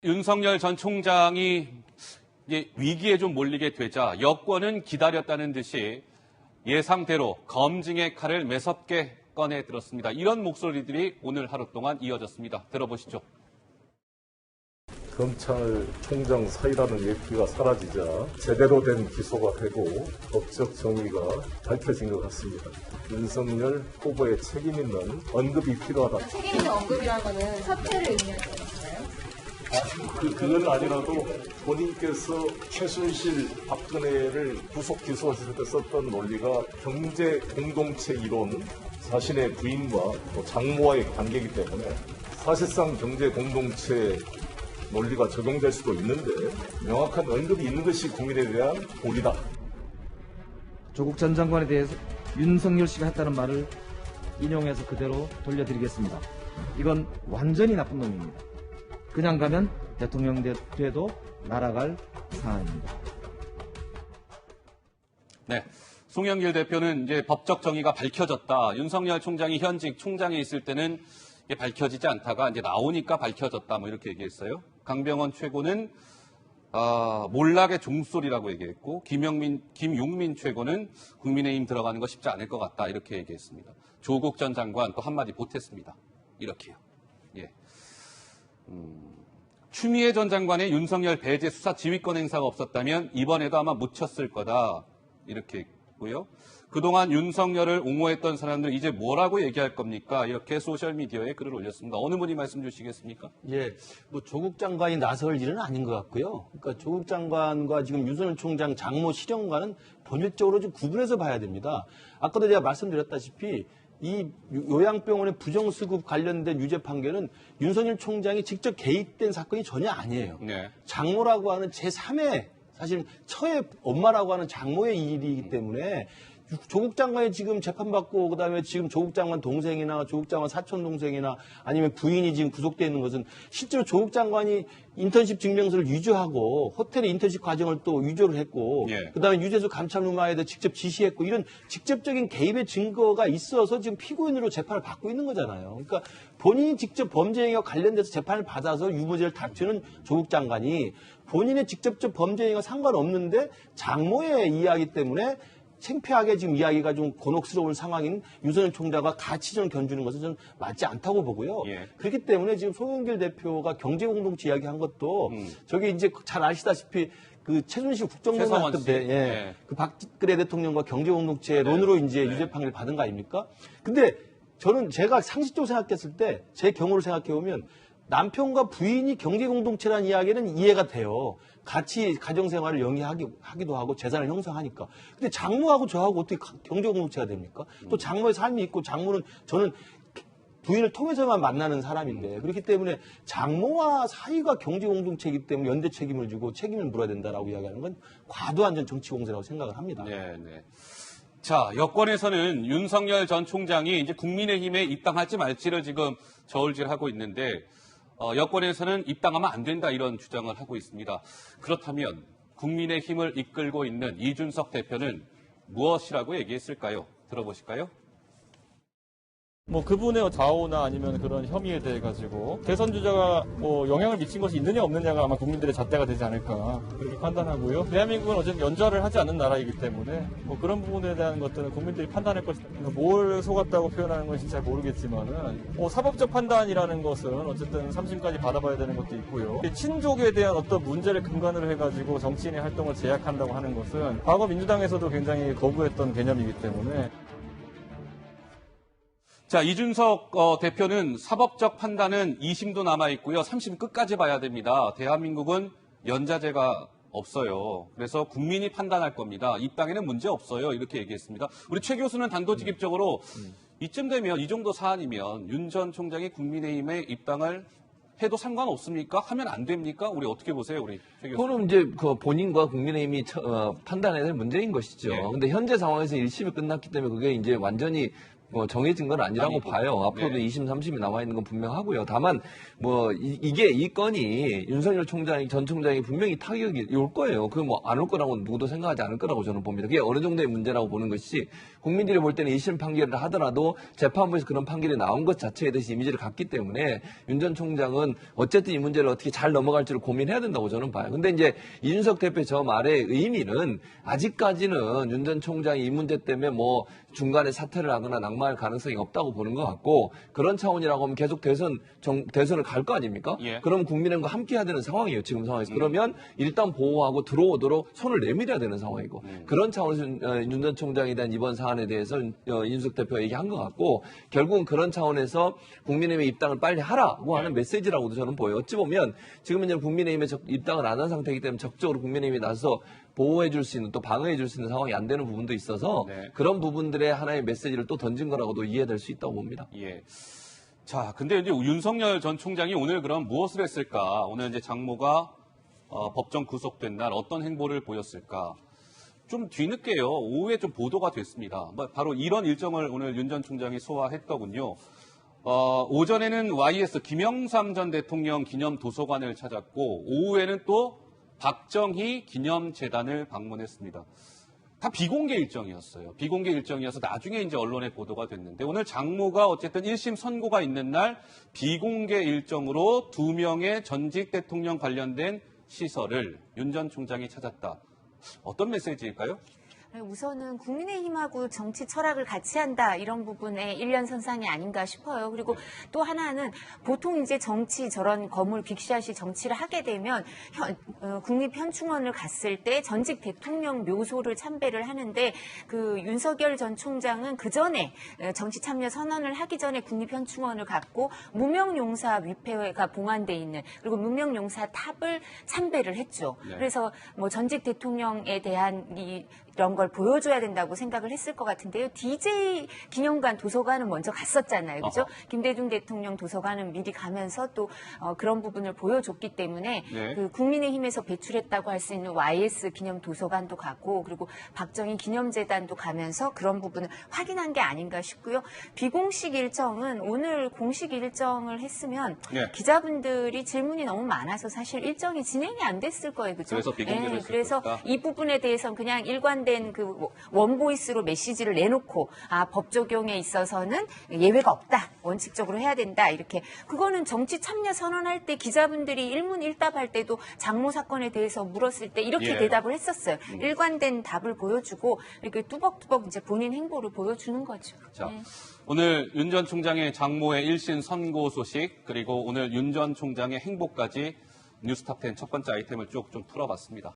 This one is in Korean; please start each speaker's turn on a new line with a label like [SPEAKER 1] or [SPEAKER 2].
[SPEAKER 1] 윤석열 전 총장이 이제 위기에 좀 몰리게 되자 여권은 기다렸다는 듯이 예상대로 검증의 칼을 매섭게 꺼내 들었습니다. 이런 목소리들이 오늘 하루 동안 이어졌습니다. 들어보시죠.
[SPEAKER 2] 검찰총장 사이라는 얘기가 사라지자 제대로 된 기소가 되고 법적 정의가 밝혀진 것 같습니다. 윤석열 후보의 책임 있는 언급이 필요하다.
[SPEAKER 3] 책임 있는 언급이라는 거는 사퇴를 의미하는 건가요?
[SPEAKER 2] 그건 아니라도 본인께서 최순실, 박근혜를 구속 기소하실 때 썼던 논리가 경제 공동체 이론, 자신의 부인과 또 장모와의 관계이기 때문에 사실상 경제 공동체 논리가 적용될 수도 있는데 명확한 언급이 있는 것이 국민에 대한 도리다.
[SPEAKER 4] 조국 전 장관에 대해서 윤석열 씨가 했다는 말을 인용해서 그대로 돌려드리겠습니다. 이건 완전히 나쁜 놈입니다. 그냥 가면 대통령 돼도 날아갈 사안입니다.
[SPEAKER 1] 네. 송영길 대표는 이제 법적 정의가 밝혀졌다. 윤석열 총장이 현직 총장에 있을 때는 이게 밝혀지지 않다가 이제 나오니까 밝혀졌다. 뭐 이렇게 얘기했어요. 강병원 최고는 몰락의 종소리라고 얘기했고 김용민 최고는 국민의힘 들어가는 거 쉽지 않을 것 같다. 이렇게 얘기했습니다. 조국 전 장관 또 한마디 보탰습니다. 이렇게요. 예. 추미애 전 장관의 윤석열 배제 수사 지휘권 행사가 없었다면 이번에도 아마 묻혔을 거다. 이렇게 했고요. 그동안 윤석열을 옹호했던 사람들 이제 뭐라고 얘기할 겁니까? 이렇게 소셜미디어에 글을 올렸습니다. 어느 분이 말씀 주시겠습니까?
[SPEAKER 5] 예, 뭐 조국 장관이 나설 일은 아닌 것 같고요. 그러니까 조국 장관과 지금 윤석열 총장 장모 실형과는 본질적으로 좀 구분해서 봐야 됩니다. 아까도 제가 말씀드렸다시피 이 요양병원의 부정수급 관련된 유죄 판결은 윤석열 총장이 직접 개입된 사건이 전혀 아니에요.
[SPEAKER 1] 네.
[SPEAKER 5] 장모라고 하는 제3의 사실 처의 엄마라고 하는 장모의 일이기 때문에 조국 장관이 지금 재판받고 그다음에 지금 조국 장관 동생이나 조국 장관 사촌 동생이나 아니면 부인이 지금 구속되어 있는 것은 실제로 조국 장관이 인턴십 증명서를 위조하고 호텔의 인턴십 과정을 또 위조를 했고
[SPEAKER 1] 예.
[SPEAKER 5] 그다음에 유재수 감찰무마에다 직접 지시했고 이런 직접적인 개입의 증거가 있어서 지금 피고인으로 재판을 받고 있는 거잖아요. 그러니까 본인이 직접 범죄 행위와 관련돼서 재판을 받아서 유무죄를 다투는 조국 장관이 본인의 직접적 범죄 행위와 상관없는데 장모의 이야기 때문에 창피하게 지금 이야기가 좀 곤혹스러운 상황인 윤석열 총장과 같이 좀 견주는 것은 좀 맞지 않다고 보고요.
[SPEAKER 1] 예.
[SPEAKER 5] 그렇기 때문에 지금 송영길 대표가 경제공동체 이야기한 것도 저기 이제 잘 아시다시피 그 최순실 국정농단
[SPEAKER 1] 최성원
[SPEAKER 5] 때
[SPEAKER 1] 씨.
[SPEAKER 5] 예.
[SPEAKER 1] 예.
[SPEAKER 5] 그 박근혜 대통령과 경제공동체론으로 이제 유죄 판결을 받은 거 아닙니까? 근데 저는 제가 상식적으로 생각했을 때 제 경우를 생각해 보면 남편과 부인이 경제공동체라는 이야기는 이해가 돼요. 같이 가정생활을 영위하기도 하고 재산을 형성하니까. 근데 장모하고 저하고 어떻게 경제공동체가 됩니까? 또 장모의 삶이 있고 장모는 저는 부인을 통해서만 만나는 사람인데 그렇기 때문에 장모와 사이가 경제공동체이기 때문에 연대 책임을 지고 책임을 물어야 된다라고 이야기하는 건 과도한 전 정치공세라고 생각을 합니다.
[SPEAKER 1] 네, 네. 자, 여권에서는 윤석열 전 총장이 이제 국민의힘에 입당할지 말지를 지금 저울질하고 있는데 여권에서는 입당하면 안 된다 이런 주장을 하고 있습니다. 그렇다면 국민의힘을 이끌고 있는 이준석 대표는 무엇이라고 얘기했을까요? 들어보실까요?
[SPEAKER 6] 뭐 그분의 좌우나 아니면 그런 혐의에 대해 가지고 대선 주자가 뭐 영향을 미친 것이 있느냐 없느냐가 아마 국민들의 잣대가 되지 않을까 그렇게 판단하고요. 대한민국은 어쨌든 연좌를 하지 않는 나라이기 때문에 뭐 그런 부분에 대한 것들은 국민들이 판단할 것이다. 뭘 속았다고 표현하는 건지 잘 모르겠지만은 뭐 사법적 판단이라는 것은 어쨌든 3심까지 받아봐야 되는 것도 있고요. 친족에 대한 어떤 문제를 근간으로 해가지고 정치인의 활동을 제약한다고 하는 것은 과거 민주당에서도 굉장히 거부했던 개념이기 때문에.
[SPEAKER 1] 자, 이준석 대표는 사법적 판단은 2심도 남아있고요. 3심 끝까지 봐야 됩니다. 대한민국은 연좌제가 없어요. 그래서 국민이 판단할 겁니다. 입당에는 문제 없어요. 이렇게 얘기했습니다. 우리 최 교수는 단도직입적으로 이쯤 되면 이 정도 사안이면 윤 전 총장이 국민의힘에 입당을 해도 상관없습니까? 하면 안 됩니까? 우리 어떻게 보세요, 우리 최 교수?
[SPEAKER 7] 그거는 이제 그 본인과 국민의힘이 판단해야 될 문제인 것이죠.
[SPEAKER 1] 예.
[SPEAKER 7] 근데 현재 상황에서 1심이 끝났기 때문에 그게 이제 완전히 정해진 건 아니라고
[SPEAKER 1] 아니고.
[SPEAKER 7] 봐요. 앞으로도
[SPEAKER 1] 네.
[SPEAKER 7] 2심, 3심이 남아 있는 건 분명하고요. 다만 이 건이 윤석열 전 총장이 분명히 타격이 올 거예요. 그 안 올 거라고 누구도 생각하지 않을 거라고 저는 봅니다. 그게 어느 정도의 문제라고 보는 것이 국민들이 볼 때는 1심 판결을 하더라도 재판부에서 그런 판결이 나온 것 자체에 대해서 이미지를 갖기 때문에 윤 전 총장은 어쨌든 이 문제를 어떻게 잘 넘어갈지를 고민해야 된다고 저는 봐요. 근데 이제 이준석 대표 저 말의 의미는 아직까지는 윤 전 총장이 이 문제 때문에 중간에 사퇴를 하거나 낙마할 가능성이 없다고 보는 것 같고 그런 차원이라고 하면 계속 대선을 갈 거 아닙니까?
[SPEAKER 1] 예.
[SPEAKER 7] 그럼 국민의힘과 함께 해야 되는 상황이에요. 지금 상황에서. 그러면 일단 보호하고 들어오도록 손을 내밀어야 되는 상황이고 그런 차원에서 윤 전 총장에 대한 이번 사안에 대해서 이준석 대표가 얘기한 것 같고 결국은 그런 차원에서 국민의힘의 입당을 빨리 하라고 하는 메시지라고도 저는 보여요. 어찌 보면 지금 이제 국민의힘에 입당을 안 한 상태이기 때문에 적극적으로 국민의힘이 나서 보호해 줄 수 있는 또 방어해 줄 수 있는 상황이 안 되는 부분도 있어서
[SPEAKER 1] 네.
[SPEAKER 7] 그런 부분들의 하나의 메시지를 또 던진 거라고도 이해될 수 있다고 봅니다.
[SPEAKER 1] 예. 자, 근데 이제 윤석열 전 총장이 오늘 그럼 무엇을 했을까? 오늘 이제 장모가 법정 구속된 날 어떤 행보를 보였을까? 좀 뒤늦게요. 오후에 좀 보도가 됐습니다. 바로 이런 일정을 오늘 윤 전 총장이 소화했더군요. 오전에는 YS 김영삼 전 대통령 기념 도서관을 찾았고 오후에는 또 박정희 기념재단을 방문했습니다. 다 비공개 일정이었어요. 비공개 일정이어서 나중에 이제 언론에 보도가 됐는데 오늘 장모가 어쨌든 1심 선고가 있는 날 비공개 일정으로 2명의 전직 대통령 관련된 시설을 윤 전 총장이 찾았다. 어떤 메시지일까요?
[SPEAKER 8] 우선은 국민의힘하고 정치 철학을 같이 한다 이런 부분에 일련선상이 아닌가 싶어요. 그리고 또 하나는 보통 이제 정치 저런 거물 빅샷이 정치를 하게 되면 국립현충원을 갔을 때 전직 대통령 묘소를 참배를 하는데 그 윤석열 전 총장은 그 전에 정치 참여 선언을 하기 전에 국립현충원을 갔고 무명용사 위패가 봉안돼 있는 그리고 무명용사 탑을 참배를 했죠.
[SPEAKER 1] 네.
[SPEAKER 8] 그래서 전직 대통령에 대한 이런 걸 보여줘야 된다고 생각을 했을 것 같은데요. DJ 기념관 도서관은 먼저 갔었잖아요. 그죠? 김대중 대통령 도서관은 미리 가면서 또 그런 부분을 보여줬기 때문에
[SPEAKER 1] 네.
[SPEAKER 8] 그 국민의힘에서 배출했다고 할 수 있는 YS 기념 도서관도 가고 그리고 박정희 기념재단도 가면서 그런 부분을 확인한 게 아닌가 싶고요. 비공식 일정은 오늘 공식 일정을 했으면
[SPEAKER 1] 네.
[SPEAKER 8] 기자분들이 질문이 너무 많아서 사실 일정이 진행이 안 됐을 거예요. 그죠?
[SPEAKER 1] 그래서 비공개로 했을
[SPEAKER 8] 그래서
[SPEAKER 1] 것이다.
[SPEAKER 8] 이 부분에 대해서는 그냥 일관된 그 원보이스로 메시지를 내놓고 법 적용에 있어서는 예외가 없다. 원칙적으로 해야 된다. 이렇게 그거는 정치 참여 선언할 때 기자분들이 일문일답할 때도 장모 사건에 대해서 물었을 때 이렇게
[SPEAKER 1] 예.
[SPEAKER 8] 대답을 했었어요. 일관된 답을 보여주고 이렇게 뚜벅뚜벅 이제 본인 행보를 보여주는 거죠.
[SPEAKER 1] 자,
[SPEAKER 8] 네.
[SPEAKER 1] 오늘 윤 전 총장의 장모의 1심 선고 소식 그리고 오늘 윤 전 총장의 행보까지 뉴스탑10 첫 번째 아이템을 쭉 좀 풀어봤습니다.